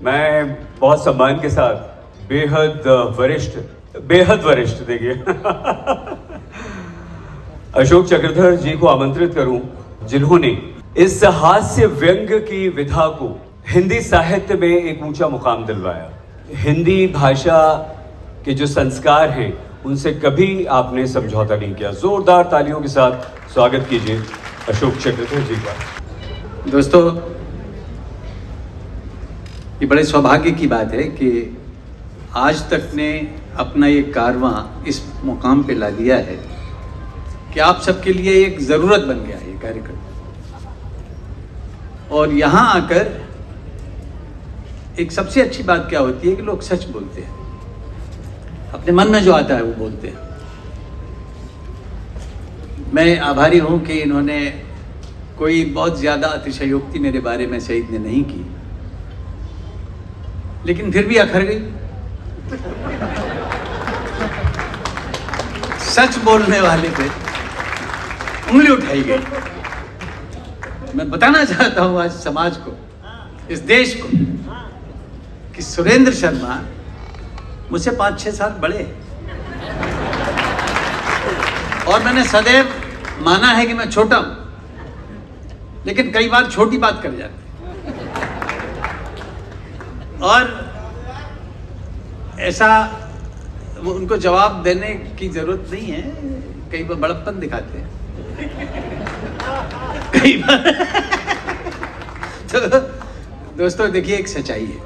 मैं बहुत सम्मान के साथ बेहद वरिष्ठ देखिए अशोक चक्रधर जी को आमंत्रित करूं, जिन्होंने इस हास्य व्यंग की विधा को हिंदी साहित्य में एक ऊंचा मुकाम दिलवाया। हिंदी भाषा के जो संस्कार हैं उनसे कभी आपने समझौता नहीं किया। जोरदार तालियों के साथ स्वागत कीजिए अशोक चक्रधर जी का। दोस्तों, ये बड़े सौभाग्य की बात है कि आज तक ने अपना ये कारवां इस मुकाम पे ला दिया है कि आप सबके लिए एक ज़रूरत बन गया है ये कार्यक्रम। और यहाँ आकर एक सबसे अच्छी बात क्या होती है कि लोग सच बोलते हैं, अपने मन में जो आता है वो बोलते हैं। मैं आभारी हूँ कि इन्होंने कोई बहुत ज़्यादा अतिशयोक्ति मेरे बारे में शहीद ने नहीं की, लेकिन फिर भी अखर गई। सच बोलने वाले पे उंगली उठाई गई। मैं बताना चाहता हूं आज समाज को, इस देश को, कि सुरेंद्र शर्मा मुझसे 5-6 साल बड़े हैं और मैंने सदैव माना है कि मैं छोटा हूं, लेकिन कई बार छोटी बात कर जाते और ऐसा वो उनको जवाब देने की जरूरत नहीं है। कई बार बड़प्पन दिखाते हैं कई बार तो दोस्तों देखिए, एक सच्चाई है।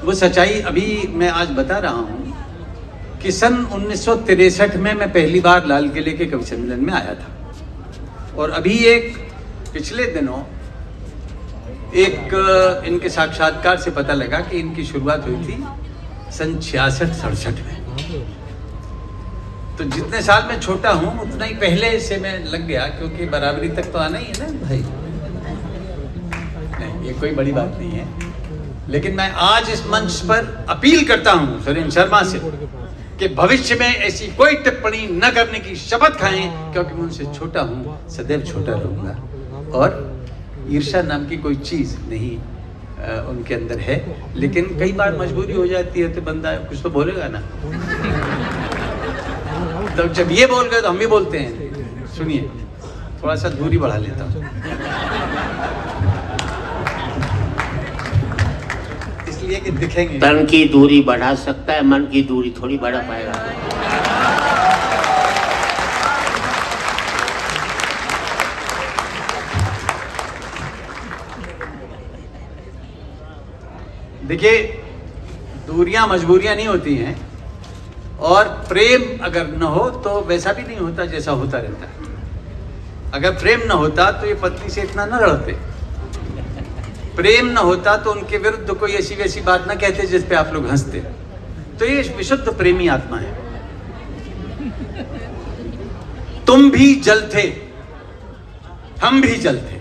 वो सच्चाई अभी मैं आज बता रहा हूं कि सन 1963 में मैं पहली बार लाल किले के कवि सम्मेलन में आया था, और अभी एक पिछले दिनों एक इनके साक्षात्कार से पता लगा कि इनकी शुरुआत हुई थी सन 66-67 में। तो जितने साल मैं छोटा हूं उतना ही पहले से मैं लग गया, क्योंकि बराबरी तक तो आना ही है ना भाई। नहीं, ये कोई बड़ी बात नहीं है, लेकिन मैं आज इस मंच पर अपील करता हूं सुरेंद्र शर्मा से कि भविष्य में ऐसी कोई टिप्पणी न करने की शपथ खाएं, क्योंकि मैं उनसे छोटा हूं, सदैव छोटा रहूंगा। और ईर्ष्या नाम की कोई चीज नहीं उनके अंदर है, लेकिन कई बार मजबूरी हो जाती है तो बंदा कुछ तो बोलेगा ना। तो जब ये बोल गए तो हम भी बोलते हैं। सुनिए, थोड़ा सा दूरी बढ़ा लेता हूं, इसलिए कि दिखेंगे। तन की दूरी बढ़ा सकता है, मन की दूरी थोड़ी बढ़ा पाएगा। देखिए, दूरियां मजबूरियां नहीं होती हैं, और प्रेम अगर न हो तो वैसा भी नहीं होता जैसा होता रहता है। अगर प्रेम न होता तो ये पत्नी से इतना न लड़ते, प्रेम न होता तो उनके विरुद्ध कोई ऐसी वैसी बात न कहते जिस पे आप लोग हंसते। तो ये विशुद्ध प्रेमी आत्मा है। तुम भी जलते, हम भी जलते,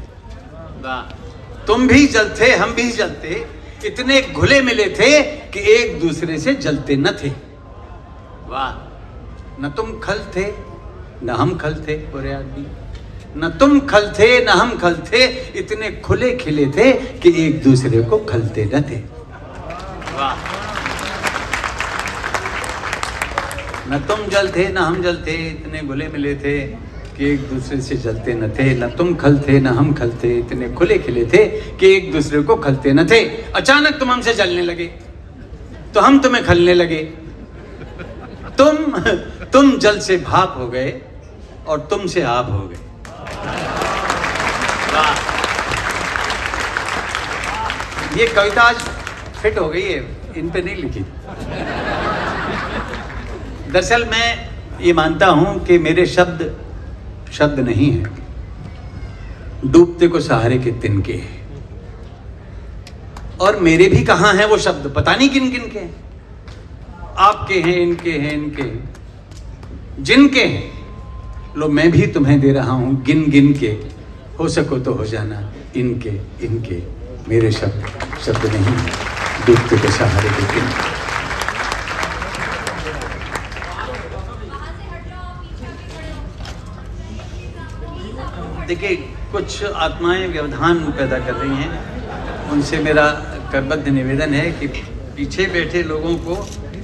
तुम भी जलते, हम भी जलते, इतने घुले मिले थे कि एक दूसरे से जलते न थे। वाह! न तुम खल थे न हम खल थे, पूरे आदमी। न तुम खल थे न हम खल थे, इतने खुले खिले थे कि एक दूसरे को खलते न थे। वाह! न तुम जलते न हम जलते, इतने घुले मिले थे कि एक दूसरे से जलते न थे। न तुम खल थे न हम खल थे, इतने खुले खिले थे कि एक दूसरे को खलते न थे। अचानक तुम हमसे जलने लगे तो हम तुम्हें खलने लगे। तुम जल से भाप हो गए और तुम से आप हो गए। ये कविता आज फिट हो गई है, इन पे नहीं लिखी। दरअसल मैं ये मानता हूं कि मेरे शब्द नहीं है, डूबते को सहारे के तिनके हैं। और मेरे भी कहां हैं वो शब्द, पता नहीं किन किन के हैं। आपके हैं, इनके हैं, इनके हैं, जिनके हैं। लो, मैं भी तुम्हें दे रहा हूं गिन गिन के, हो सको तो हो जाना इनके इनके। मेरे शब्द नहीं, डूबते को सहारे के तिनके। देखिए, कुछ आत्माएं व्यवधान पैदा कर रही हैं, उनसे मेरा करबद्ध निवेदन है कि पीछे बैठे लोगों को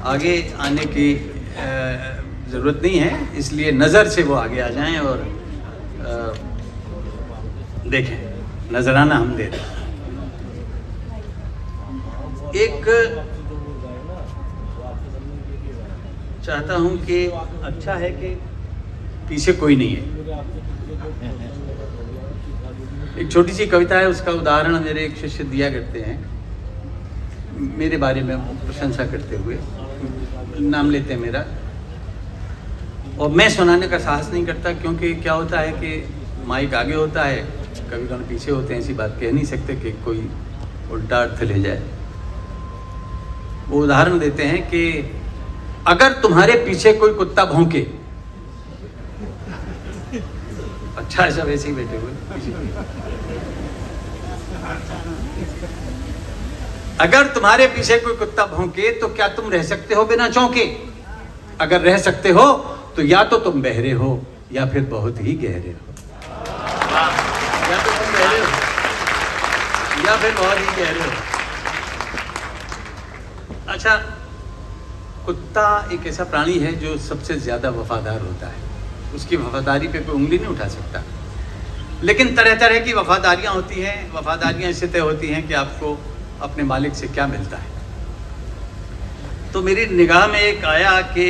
आगे आने की ज़रूरत नहीं है, इसलिए नज़र से वो आगे आ जाएं और देखें। नजराना हम दे रहे हैं। एक चाहता हूं कि अच्छा है कि पीछे कोई नहीं है। एक छोटी सी कविता है, उसका उदाहरण मेरे एक शिष्य दिया करते हैं, मेरे बारे में प्रशंसा करते हुए, नाम लेते हैं मेरा, और मैं सुनाने का साहस नहीं करता, क्योंकि क्या होता है कि माइक आगे होता है, कभी कभी पीछे होते हैं, ऐसी बात कह नहीं सकते कि कोई उल्टा अर्थ ले जाए। वो उदाहरण देते हैं कि अगर तुम्हारे पीछे कोई कुत्ता भौंके, अच्छा है सब ऐसे ही बैठे हुए, अगर तुम्हारे पीछे कोई कुत्ता भौंके तो क्या तुम रह सकते हो बिना चौंके? अगर रह सकते हो तो या तो तुम बहरे हो या फिर बहुत ही गहरे हो। या तो तुम बहरे हो या फिर बहुत ही गहरे हो। अच्छा, कुत्ता एक ऐसा प्राणी है जो सबसे ज्यादा वफादार होता है, उसकी वफादारी पे कोई उंगली नहीं उठा सकता। लेकिन तरह तरह की वफादारियां होती हैं। वफादारियां इससे तय होती हैं कि आपको अपने मालिक से क्या मिलता है। तो मेरी निगाह में एक आया कि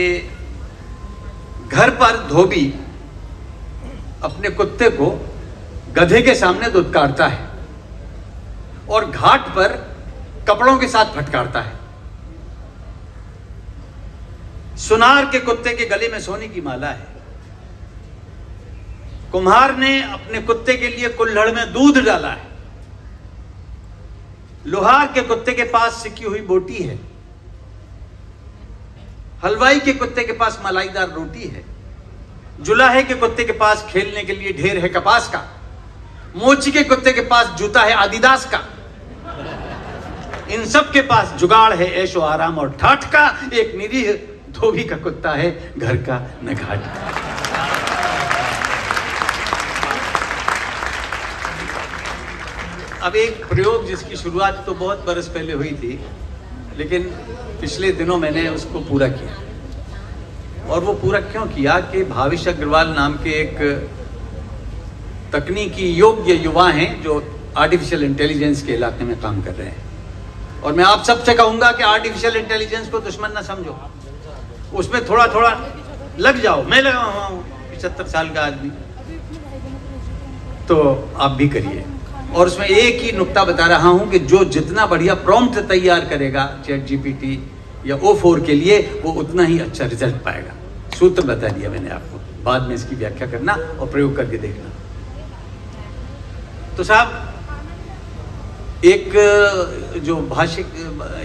घर पर धोबी अपने कुत्ते को गधे के सामने दुत्कारता है और घाट पर कपड़ों के साथ फटकारता है। सुनार के कुत्ते के गले में सोने की माला है। कुम्हार ने अपने कुत्ते के लिए कुल्हड़ में दूध डाला है। लोहार के कुत्ते के पास सिकी हुई बोटी है। हलवाई के कुत्ते के पास मलाईदार रोटी है। जुलाहे के कुत्ते के पास खेलने के लिए ढेर है कपास का। मोची के कुत्ते के पास जूता है आदिदास का। इन सब के पास जुगाड़ है ऐशो आराम और ठाठ का। एक निरीह धोबी का कुत्ता है घर का न घाट का। अब एक प्रयोग जिसकी शुरुआत तो बहुत बरस पहले हुई थी, लेकिन पिछले दिनों मैंने उसको पूरा किया। और वो पूरा क्यों किया कि भाविश अग्रवाल नाम के एक तकनीकी योग्य युवा हैं जो आर्टिफिशियल इंटेलिजेंस के इलाके में काम कर रहे हैं। और मैं आप सबसे कहूंगा कि आर्टिफिशियल इंटेलिजेंस को दुश्मन ना समझो, उसमें थोड़ा थोड़ा लग जाओ। मैं लगा हुआ हूँ, 75 साल का आदमी, तो आप भी करिए। और उसमें एक ही नुक्ता बता रहा हूं कि जो जितना बढ़िया प्रॉम्प्ट तैयार करेगा चैट जीपीटी या O4 के लिए, वो उतना ही अच्छा रिजल्ट पाएगा। सूत्र बता दिया मैंने आपको, बाद में इसकी व्याख्या करना और प्रयोग करके देखना। तो साहब, एक जो भाषिक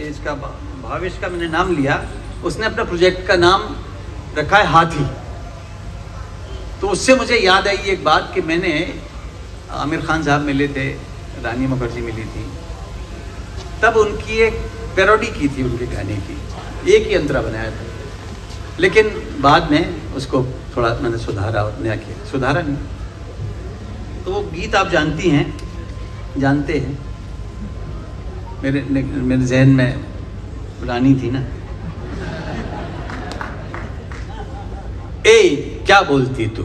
इसका भावेश का मैंने नाम लिया, उसने अपना प्रोजेक्ट का नाम रखा है हाथी। तो उससे मुझे याद आई एक बात कि मैंने आमिर खान साहब मिले थे, रानी मुखर्जी मिली थी, तब उनकी एक पैरोडी की थी उनके गाने की, एक ही अंतरा बनाया था। लेकिन बाद में उसको थोड़ा मैंने सुधारा और नया किया। सुधारा नहीं तो वो गीत आप जानती हैं, जानते हैं। मेरे जहन में रानी थी ना, ए क्या बोलती तू,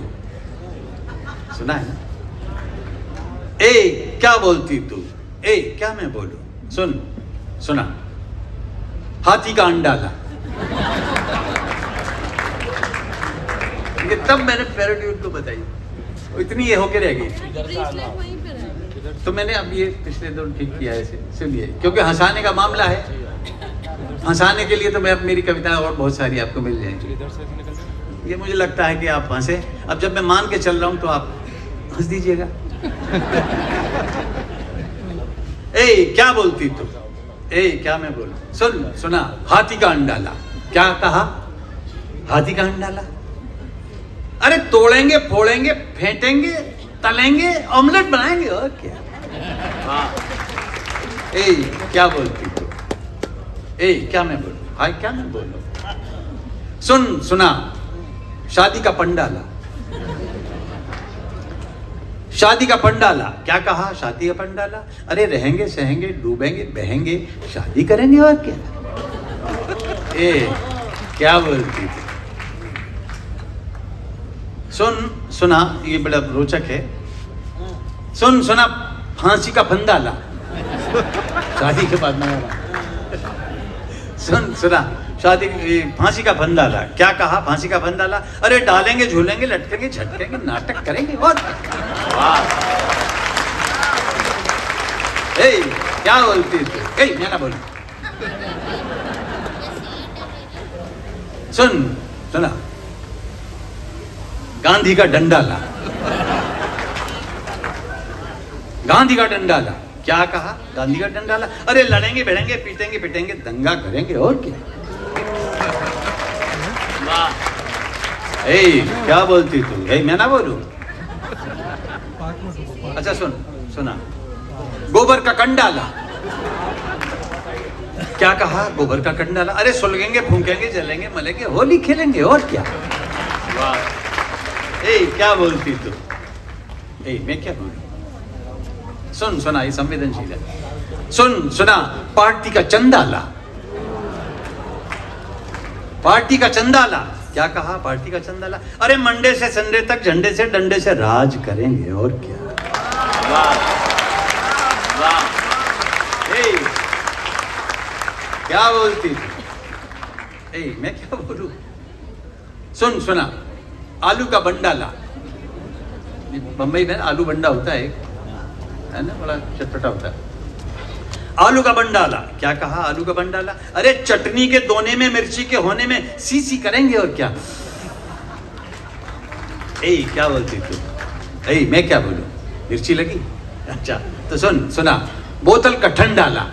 सुना है ना? ए क्या बोलती तू, ए क्या मैं बोलूं, सुन सुना, हाथी का अंडा ला। ये तब मैंने पैरोडी उनको बताई, इतनी ये होके रह गई। तो मैंने अब ये पिछले दिन ठीक किया है इसे, सुनिए, क्योंकि हंसाने का मामला है। हंसाने के लिए तो मैं अब मेरी कविताएं और बहुत सारी आपको मिल जाएंगी। ये मुझे लगता है कि आप हंसे। अब जब मैं मान के चल रहा हूं तो आप हंस दीजिएगा। ए क्या बोलती तू, ए क्या मैं बोलूं, सुन सुना, हाथी का अंडा ला। क्या कहा? हाथी का अंडा ला। अरे तोड़ेंगे, फोड़ेंगे, फेंटेंगे, तलेंगे, ऑमलेट बनाएंगे, और क्या। ए क्या बोलती तू, ए क्या मैं बोलूं, हाय क्या मैं बोलूं, सुन सुना, शादी का पंडा ला। शादी का पंडाला, क्या कहा? शादी का पंडाला, अरे रहेंगे सहेंगे डूबेंगे बहेंगे शादी करेंगे और क्या। क्या बोलती थी। सुना, ये बड़ा रोचक है। सुना फांसी का फंदाला, शादी के बाद में सुना शादी फांसी का फंदाला, क्या कहा? फांसी का फंदाला, अरे डालेंगे झूलेंगे लटकेंगे झटकेंगे नाटक करेंगे और क्या बोलती तू? मैं ना बोलू। सुना गांधी का डंडाला, गांधी का डंडाला, क्या कहा? गांधी का डंडाला, अरे लड़ेंगे भिड़ेंगे पीटेंगे पिटेंगे दंगा करेंगे और क्या। क्या बोलती तू? मैं ना बोलू। अच्छा सुना गोबर का कंडाला, क्या कहा? गोबर का कंडाला, अरे सुलगेंगे फूंकेंगे जलेंगे मलेंगे होली खेलेंगे और क्या। क्या बोलती तू? मैं क्या बोलूं? सुना ये संवेदनशील है। सुना पार्टी का चंदाला, पार्टी का चंदाला, क्या कहा? पार्टी का चंदाला, अरे मंडे से संडे तक झंडे से डंडे से राज करेंगे और क्या। क्या बोलती थी? मैं क्या बोलूं? सुना आलू का बंडाला, बंबई में आलू बंडा होता है ना, बड़ा चटपटा होता है। आलू का बंडाला, क्या कहा? आलू का बंडाला, अरे चटनी के दोने में मिर्ची के होने में सी करेंगे और क्या। क्या बोलती तू? मैं क्या बोलूं? मिर्ची लगी? अच्छा तो सुना बोतल का ठंडाला,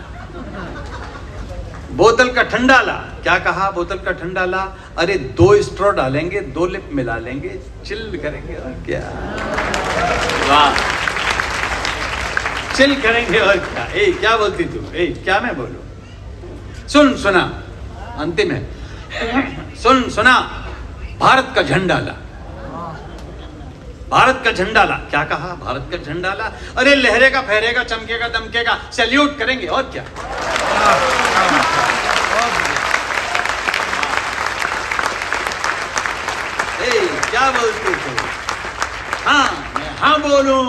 बोतल का ठंडाला, क्या कहा? बोतल का ठंडाला, अरे 2 स्ट्रॉ डालेंगे 2 लिप मिला लेंगे चिल करेंगे और क्या। वाह, चिल करेंगे और क्या। क्या बोलती तू? क्या मैं बोलूं? सुना अंतिम है। सुना भारत का झंडाला, भारत का झंडाला, क्या कहा? भारत का झंडाला, अरे लहरेगा फहरेगा चमकेगा दमकेगा सैल्यूट करेंगे और क्या। क्या बोलती तू? हाँ बोलूं।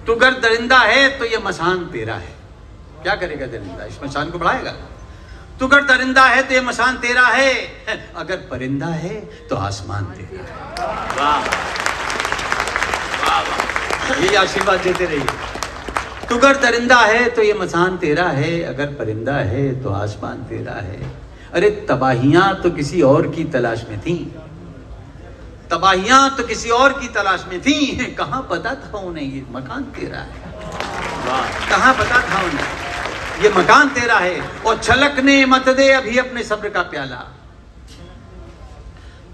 तू अगर दरिंदा है तो ये मसान तेरा है। क्या करेगा दरिंदा? इस मसान को बढ़ाएगा। तू अगर दरिंदा है तो ये मसान तेरा है, अगर परिंदा है तो आसमान तेरा है। वाह वाह, ये आशीर्वाद देते रहिए। तू अगर दरिंदा है तो ये मसान तेरा है, अगर परिंदा है तो आसमान तेरा है। अरे तबाहियां तो किसी और की तलाश में थी, तबाहियां तो किसी और की तलाश में थी, कहां पता था उन्हें ये मकान तेरा है। कहां पता था उन्हें ये मकान तेरा है। और छलकने मत दे अभी अपने सब्र का प्याला,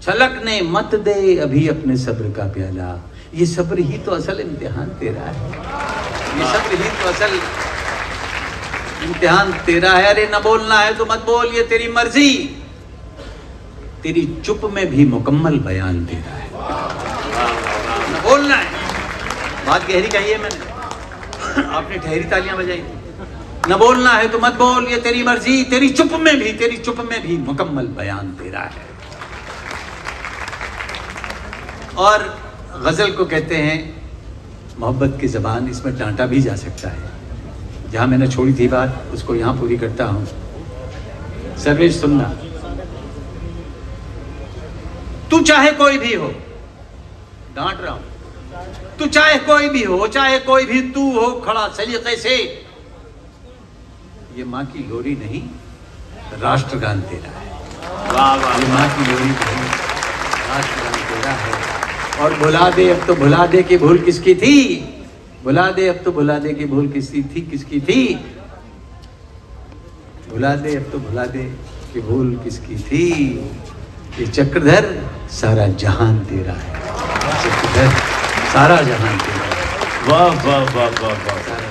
छलकने मत दे अभी अपने सब्र का प्याला। ये सब्र ही तो असल इम्तिहान तेरा है, ये सब्र ही तो असल इम्तिहान तेरा है। अरे न बोलना है तो मत बोल, ये तेरी मर्जी, तेरी चुप में भी मुकम्मल बयान तेरा है। न बोलना है, बात गहरी कही है मैंने, आपने ठहरी तालियां बजाई। न बोलना है तो मत बोल, ये तेरी मर्जी, तेरी चुप में भी मुकम्मल बयान तेरा है। और गजल को कहते हैं मोहब्बत की ज़बान, इसमें डांटा भी जा सकता है। जहां मैंने छोड़ी थी बात उसको यहां पूरी करता हूं। सर्वेश सुनना, तू चाहे कोई भी हो, डांट रहा हूं, तू चाहे कोई भी हो, चाहे कोई भी तू हो खड़ा सलीके से, ये मां की लोरी नहीं राष्ट्रगान तेरा है। वाह वाह, ये मां की लोरी नहीं राष्ट्रगान तेरा है। और भुला दे अब तो भुला दे कि भूल किसकी थी, भुला दे अब तो भुला दे कि भूल किसकी थी, भुला दे अब तो भुला दे कि भूल किसकी थी। ये चक्रधर सारा जहान तेरा है, चक्रधर सारा जहान तेरा है। वाह वाह वाह वाह वाह।